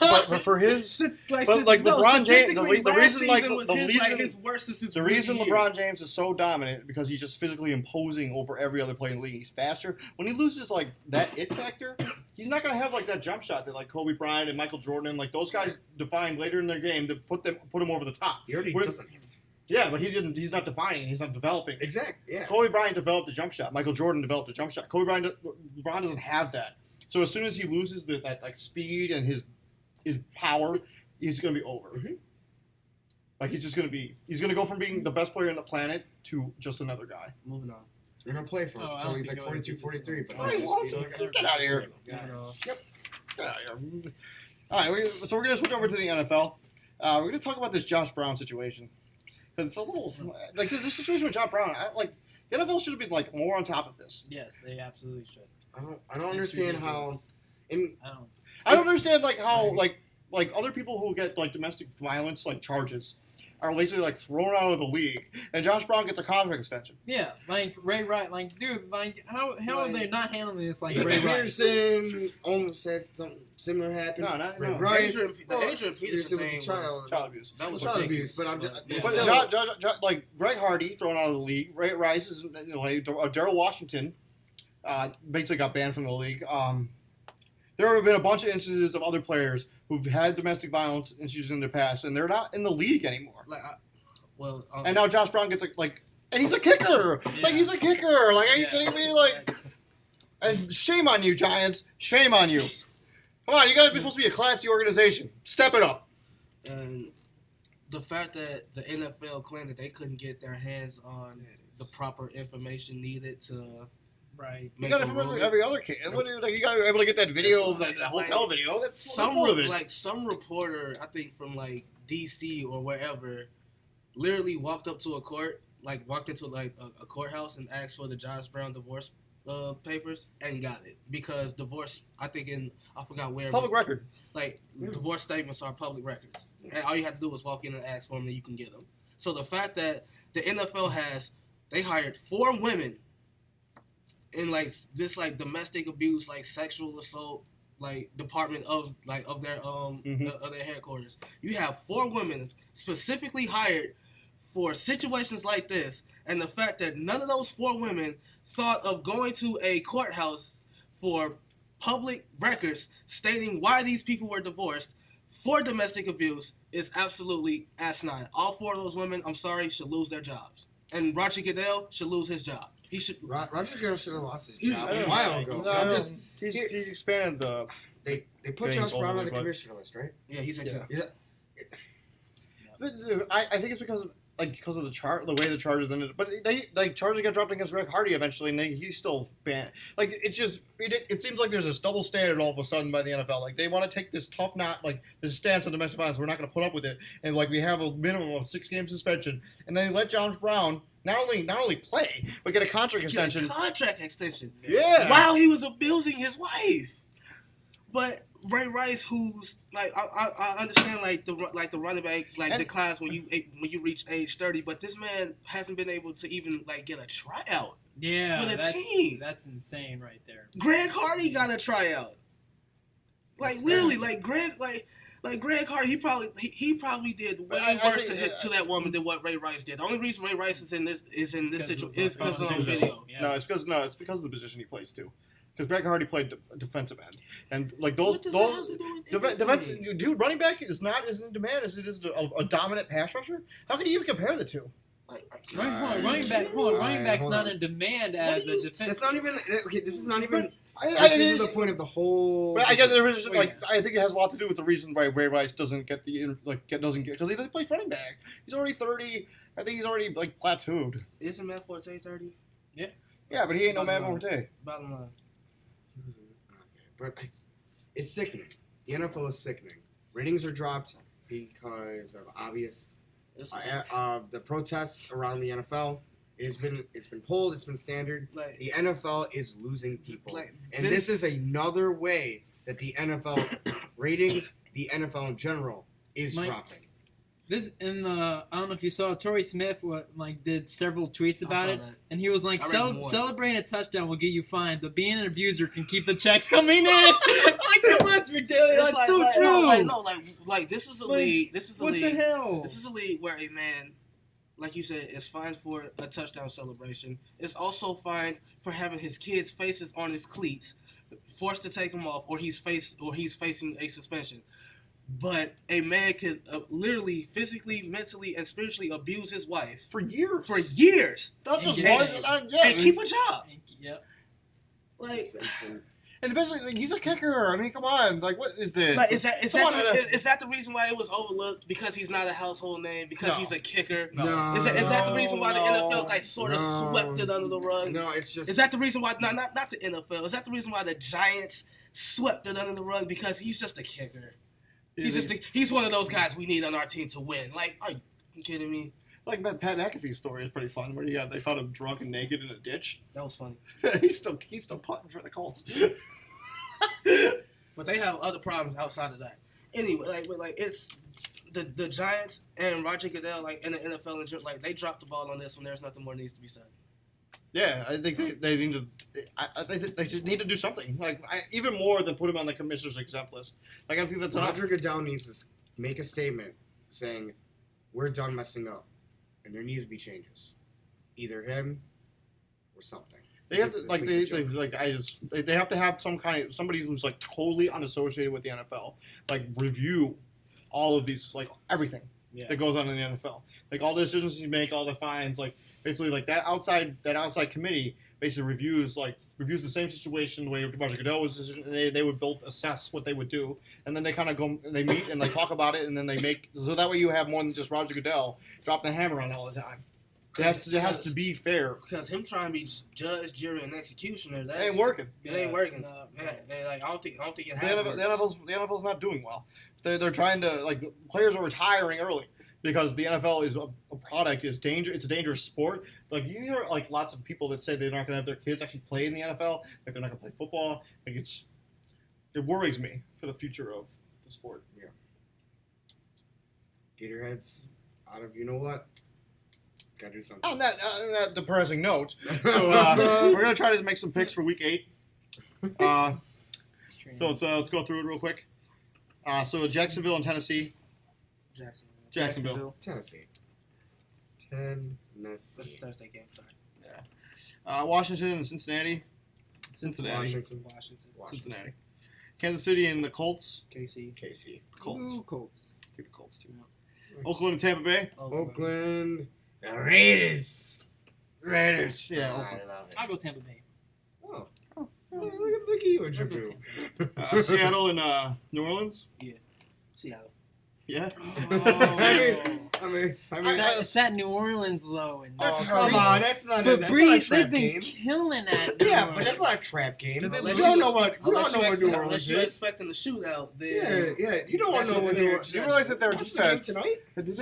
but for his Like, But, like, LeBron James- the statistically, reason, last like, season was the his, reason- his worst is his the reason rookie year. LeBron James is so dominant because he's just physically imposing over every other player in the league. He's faster. When he loses like that it factor, he's not going to have like that jump shot that like Kobe Bryant and Michael Jordan, like those guys defined later in their game to put him over the top. He already We're- doesn't have to. Yeah, but he didn't. He's not defining. He's not developing. Exactly. Yeah. Kobe Bryant developed the jump shot. Michael Jordan developed the jump shot. LeBron doesn't have that. So as soon as he loses that like speed and his power, he's going to be over. Mhm. Like he's going to go from being the best player on the planet to just another guy. Moving on. We're gonna play for him Oh, I until don't he's like think I would 42, do 43. this. But Oh, he wants to. Get out of here. Yeah. Moving on. Get out of here. All right, so we're going to switch over to the NFL. We're going to talk about this Josh Brown situation. Because it's a little like this situation with Josh Brown. The NFL should have been like more on top of this. Yes, they absolutely should. I don't understand how. In I don't. I don't understand like how like other people who get like domestic violence like charges are basically like thrown out of the league, and Josh Brown gets a contract extension. Yeah, like Ray Rice, like dude, like how are they not handling this like Ray Rice? Peterson almost said something similar happened. No. Rice, The Adrian Peterson thing was, Child abuse. that was Child ridiculous. abuse, but I'm just. But still- like Greg Hardy thrown out of the league. Ray Rice is like Darrell Washington basically got banned from the league. There have been a bunch of instances of other players who've had domestic violence issues in their past, and they're not in the league anymore. Like, And now Josh Brown gets like and he's a kicker. Yeah. Like he's a kicker. Like are you Yeah. kidding me? Like, and shame on you, Giants. Shame on you. Come on, you guys are supposed to be a classy organization. Step it up. and the fact that the NFL claimed that they couldn't get their hands on the proper information needed to Right. You make got a it from ruling. every other kid. What do you, like, you got to be able to get that video of that hotel video. That's some full of it. like some reporter, I think from like DC or wherever, literally walked up to a court, like walked into like a courthouse and asked for the Josh Brown divorce papers and got it because divorce. I think I forgot where. Public record. Like divorce statements are public records, and all you have to do is walk in and ask for them, and you can get them. So the fact that the NFL they hired 4 women in like this like domestic abuse, like sexual assault, like department of their of their headquarters. You have 4 women specifically hired for situations like this, and the fact that none of those 4 women thought of going to a courthouse for public records stating why these people were divorced for domestic abuse is absolutely asinine. All 4 of those women, I'm sorry, should lose their jobs. And Roger Goodell should lose his job. He should. Roger Goodell should have lost his Yeah, job I a don't while know. ago. No, I'm just he's expanded the They put thing Josh Brown on the globally, but- commissioner list, right? Yeah, he's exempt. Yeah. I think it's because of the way the Chargers ended. But they Chargers got dropped against Rick Hardy eventually, and he's still banned. Like it's just it seems like there's this double standard all of a sudden by the NFL. Like they want to take this tough this stance on domestic violence. We're not going to put up with it, and like we have a minimum of 6-game suspension, and then let Josh Brown not only play but get a contract extension. Yeah. While he was abusing his wife, but. Ray Rice, who's like I understand like the running back declines when you reach age 30, but this man hasn't been able to even like get a tryout. Yeah, with a team. That's insane right there. Greg Hardy got a tryout. Like literally, like Greg Hardy, he probably did way worse to that woman than what Ray Rice did. The only reason Ray Rice is in this situation is because of the video. Yeah. No, it's because of the position he plays too. Because Greg Hardy played defensive end, and like those running back is in demand as it is a dominant pass rusher. How can you even compare the two? Running back's not in demand as a defense. That's not even. Okay, this is not even. This is the point of the whole. But I guess there is I think it has a lot to do with the reason why Ray Rice doesn't get because he doesn't play running back. He's already 30. I think he's already like plateaued. Isn't Matt Forte 30? Yeah, but he ain't no Matt Forte. Bottom line. But it's sickening. The NFL is sickening. Ratings are dropped because of obvious the protests around the NFL. It's been pulled. It's been standard. The NFL is losing people, and this is another way that the NFL ratings, the NFL in general, is dropping. This I don't know if you saw Torrey Smith did several tweets about it, and he was like, celebrating a touchdown will get you fined, but being an abuser can keep the checks coming in. Like, come on, it's ridiculous. It's so true. This is a league. This is a what league. What the hell? This is a league where a man, like you said, is fined for a touchdown celebration. It's also fined for having his kids' faces on his cleats, forced to take them off, or he's facing a suspension. But a man could literally, physically, mentally, and spiritually abuse his wife for years. Not just one. And keep a job. Yep. And especially, he's a kicker. I mean, come on. Like, what is this? Is that the reason why it was overlooked? Because he's not a household name? Because he's a kicker? No. Is that the reason why the NFL sort of swept it under the rug? No, it's just... Is that the reason why... not the NFL. Is that the reason why the Giants swept it under the rug? Because he's just a kicker. He's one of those guys we need on our team to win. Like, are you kidding me? Like Pat McAfee's story is pretty fun, where they found him drunk and naked in a ditch. That was funny. he's still punting for the Colts. But they have other problems outside of that. Anyway, it's the Giants and Roger Goodell, in the NFL, they dropped the ball on this one. There's nothing more needs to be said. Yeah, I think they need to. They just need to do something. Even more than put him on the commissioner's exempt list. I think that's Roger Goodell needs to make a statement saying, "We're done messing up, and there needs to be changes, either him or something." They have to they have to have somebody who's totally unassociated with the NFL, review all of these everything. Yeah. That goes on in the NFL, all the decisions you make, all the fines, basically that outside committee basically reviews the same situation the way Roger Goodell was. They would both assess what they would do, and then they kind of go and they meet and talk about it, and then they make so that way you have more than just Roger Goodell drop the hammer on all the time. It has to be fair. Because him trying to be judge, jury, and executioner, that ain't working. It ain't working. I don't think it has. The NFL's not doing well. They're trying to players are retiring early because the NFL is a product is danger. It's a dangerous sport. You hear lots of people that say they're not going to have their kids actually play in the NFL. They're not going to play football. It worries me for the future of the sport. Yeah. Gatorheads out of what. Gotta do something. On that depressing note, so we're gonna try to make some picks for Week 8. So let's go through it real quick. So Jacksonville and Tennessee. Jacksonville. Tennessee. That's the Thursday game. Sorry. Yeah. Washington and Cincinnati. Washington. Cincinnati. Kansas City and the Colts. KC. Colts. Ooh, Colts. Take the Colts too. Oakland and Tampa Bay. Oakland. The Raiders. Yeah. I love it. I'll go Tampa Bay. Oh. Look at you and Jabu. Seattle and New Orleans. Seattle. Yeah. I mean, It's at New Orleans though. And come on, that's not a Breeze, trap they've been game. killing that. Yeah, but that's not a trap game. Did they We lose? don't know what New Unless Orleans you're is. expecting the shootout, then Yeah, you don't want to know what New Orleans. Do you realize that their Watch the game defense? tonight? Did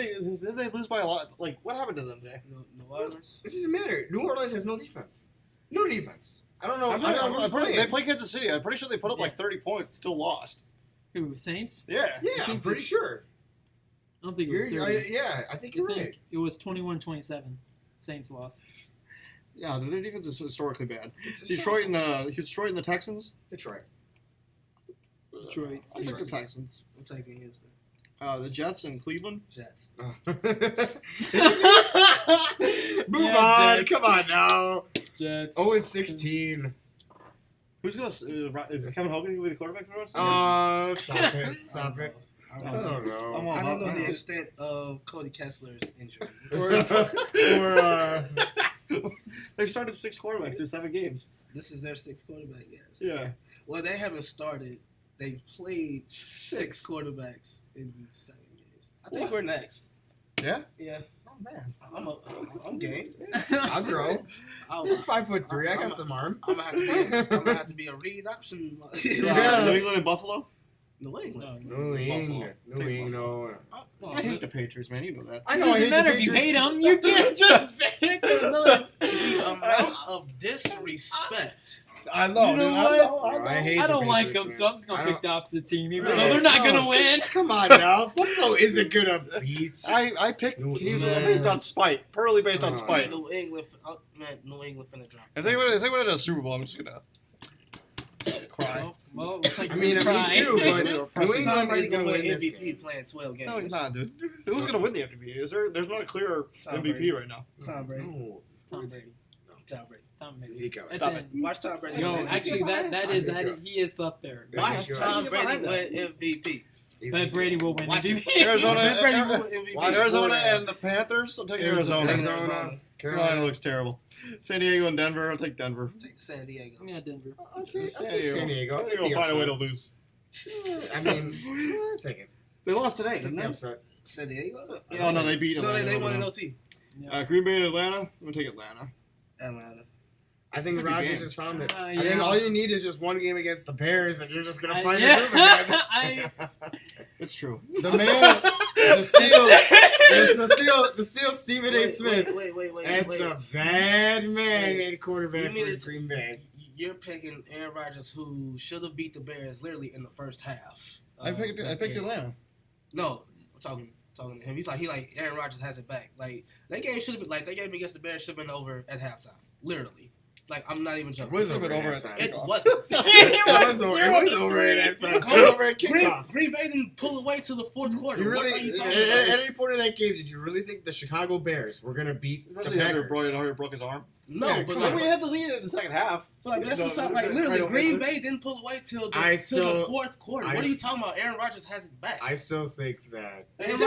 they lose by a lot? Like, what happened to them today? New Orleans. It doesn't matter. New Orleans has no defense. No defense. I don't know. I'm I don't know who's playing. they play Kansas City. I'm pretty sure they put up like 30 points and still lost. Who, Saints? Yeah. Yeah, I'm pretty sure. I don't think it was 30. I think you're right. It was 21-27. Saints lost. Yeah, their defense is historically bad. It's Detroit and the Texans. Detroit. Detroit. I think the Texans. I'm taking Houston. The Jets and Cleveland. Jets. Move Yeah, on. Jets. Come on now. Jets. 0-16. Who's gonna? Is Kevin Hogan gonna be the quarterback for the rest of the Stop it. Stop it. I I don't know. don't know. I don't know the extent of Cody Kessler's injury. They've started 6 quarterbacks through 7 games. This is their 6th quarterback, yes. Yeah. Well, they haven't started. They've played 6 quarterbacks in 7 games. I think we're next. Yeah. Yeah. Oh man. I'm game. I'll throw. You're 5'3". I got some arm. I'm gonna have to be a read option. Yeah. New England and Buffalo. New England. New England. New England. I hate the Patriots, man. You know that. I It know. I doesn't hate matter the if you hate Patriots. them. You can't just pick another. The amount of disrespect. I know. You know dude. what? I hate I the don't like Patriots, them, man. so I'm just I gonna don't- pick the opposite team, even No, though they're not no. gonna win. Come on now. Buffalo isn't gonna beat. I picked New Houston England. based on spite. Purely based on Uh, spite. New England. New England finna drop. If they win a Super Bowl, I'm just gonna cry. Well, looks like I mean, you're me gonna too, cry. but New Tom England Brady's is gonna win this MVP game. playing 12 games. No, he's not, dude. Who's gonna win the MVP? There's not a clear Tom MVP Brady. right now. Tom Brady. No. Tom Brady. Tom Brady. Tom Brady. Zeke out. At Stop the it. end. Watch Tom Brady. Yo, win MVP. actually, he is up there. Yeah, Watch sure. Tom Get Brady behind win MVP. But Brady will win Watch MVP. Arizona, Bet Brady will win MVP. Watch Arizona Florida. and the Panthers. I'll take Arizona. Arizona. Arizona. Carolina Carolina. looks terrible. San Diego and Denver. I'll take Denver. Take San Diego. Yeah, Denver. I'll take San Diego. I'll San take Diego the find a way to upset. lose. I mean, I'll take it. They lost today, Take didn't the they? upset. San Diego? Oh no, they beat No, Atlanta. they won in over OT. them. Green Bay and Atlanta. I'm gonna take Atlanta. Atlanta. I think It's a good Rodgers game. has found it. I Yeah. think all you need is just one game against the Bears, and you're just gonna find yeah. your groove again. It's true. The man, the steal, Stephen A. Smith. Wait. That's a bad man Wait. at quarterback You mean for it's- Green Bay. You're picking Aaron Rodgers, who should have beat the Bears literally in the first half. I picked game. Atlanta. No, I'm talking to him. He's like Aaron Rodgers has it back. Like that game should have been that game against the Bears should have been over at halftime. Literally. Like I'm not even It joking. was Should've over been at over at halftime. It kickoff. wasn't. It was over at halftime. It was over at kickoff. Green Bay didn't pull away to the fourth quarter. You What really, are you at talking about? any point in that game, did you really think the Chicago Bears were gonna beat the Especially after Packers? Brian broke his arm. No, Yeah, but come like, We had the lead in the second half. but that's what's up. No, Like literally, right Green over. Bay didn't pull away till I the still- fourth quarter. I What are you s- talking about? Aaron Rodgers has it back. I still think that Aaron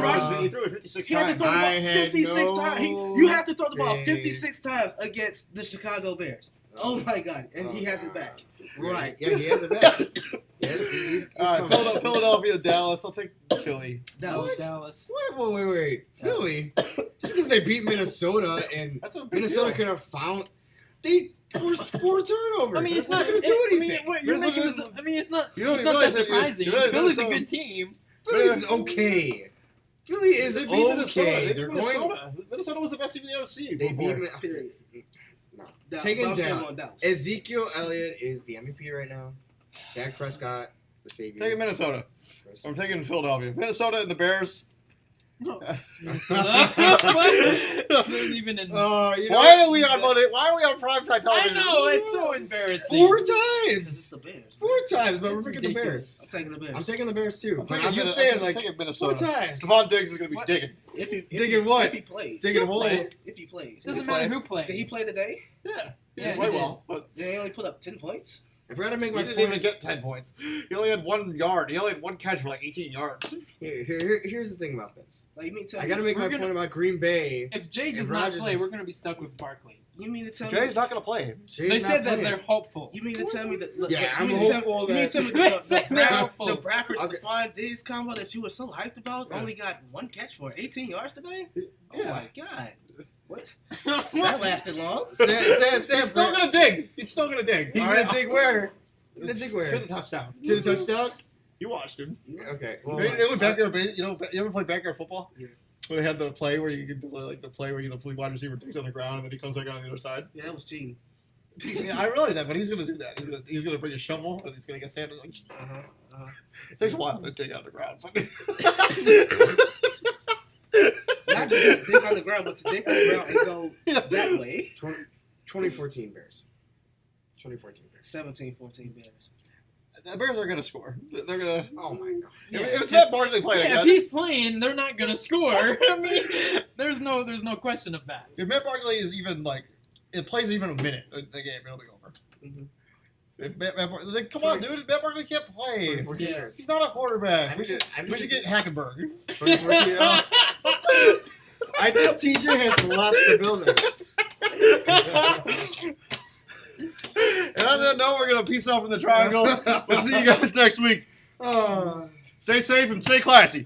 Rodgers- He threw it 56 He had to times. throw the I ball had 56 no times. You have to throw the ball faith. 56 times against the Chicago Bears. Oh my God! And he has it back. Right. Yeah, he has it back. Yeah, he's All coming. right, Philadelphia, Dallas. I'll take Philly. Dallas. Dallas. Wait. Philly? Just because they beat Minnesota and That's a big Minnesota deal. could have found. They forced 4 turnovers. I mean, it's not. going to do I mean, anything. what you're Minnesota making this. I mean, it's not. You don't It's not that realize that surprising. you realize Philly's a Minnesota- good team. Philly's okay. Philly is They beat Minnesota. okay. They They're beat going. Minnesota. Minnesota was the best team in the NFC. They before. beat. Period. No. Dallas. Taking I'm still down. on Dallas. Ezekiel Elliott is the MVP right now. Dak Prescott, the savior. Taking Minnesota. I'm taking Philadelphia. Minnesota and the Bears. No. What? There's even in. Oh, you know. Why are we on Monday? Why are we on primetime I television? know it's so embarrassing. 4 It's times. the Bears. 4 times, but we're picking the Ridiculous. Bears. I'm taking the Bears. I'm taking the Bears too. I'm But taking I'm just Min- saying, I'm like, taking 4 Minnesota. times. Stephon Diggs is going to be What? digging. Digging what? If he plays. Digging a hole. Play. If he plays. Doesn't He matter play. who plays. Did he play today? Yeah, he Yeah, didn't play he well, but Did he only put up 10 points? If we're gonna make he my didn't point, even get 10 points. He only had 1 yard. He only had 1 catch for like 18 yards. here's the thing about this. Like you mean tell I me- gotta make We're my gonna- point about Green Bay. If Jay does If not Rodgers play, is- we're gonna be stuck with Barkley. You mean to tell me? Jay's not going to play. They said that they're hopeful. You mean to tell me that? I'm hopeful. You mean to tell me the Bradford Okay. Stephon Diggs combo that you were so hyped about only got one catch for 18 yards today? Oh my god! What? That lasted long. Sam, he's still going to dig. He's still going to dig. He's going to dig where? He's going to dig To where? the touchdown. To the touchdown? You watched him. Okay. You Well, know backyard, you ever play backyard football? Yeah. Where they had the play where you could do like the play where the wide receiver digs on the ground and then he comes back on the other side. Yeah, that was cheating. Yeah, I realize that, but he's gonna do that. He's gonna bring a shovel and he's gonna get sand. Like, it takes a while to dig out the ground. It's not just dig on the ground, but to dig on the ground and go that way. 2014 Bears. 2014 Bears. 17-14 Bears. The Bears are gonna score. They're gonna. Oh my god. If it's Matt Barkley playing, Yeah, if he's playing, they're not gonna score. I mean, there's no question of that. if Matt Barkley is even like, it plays even a minute, the game it'll be over. Mm-hmm. If Matt Barkley, come on, dude, Matt Barkley can't play. 2014 Yeah. Bears. He's not a quarterback. I We need should to- get Hackenberg. 2014. I think TJ has left the building. And on that note, we're gonna peace out from the triangle. We'll see you guys next week. Oh. Stay safe and stay classy.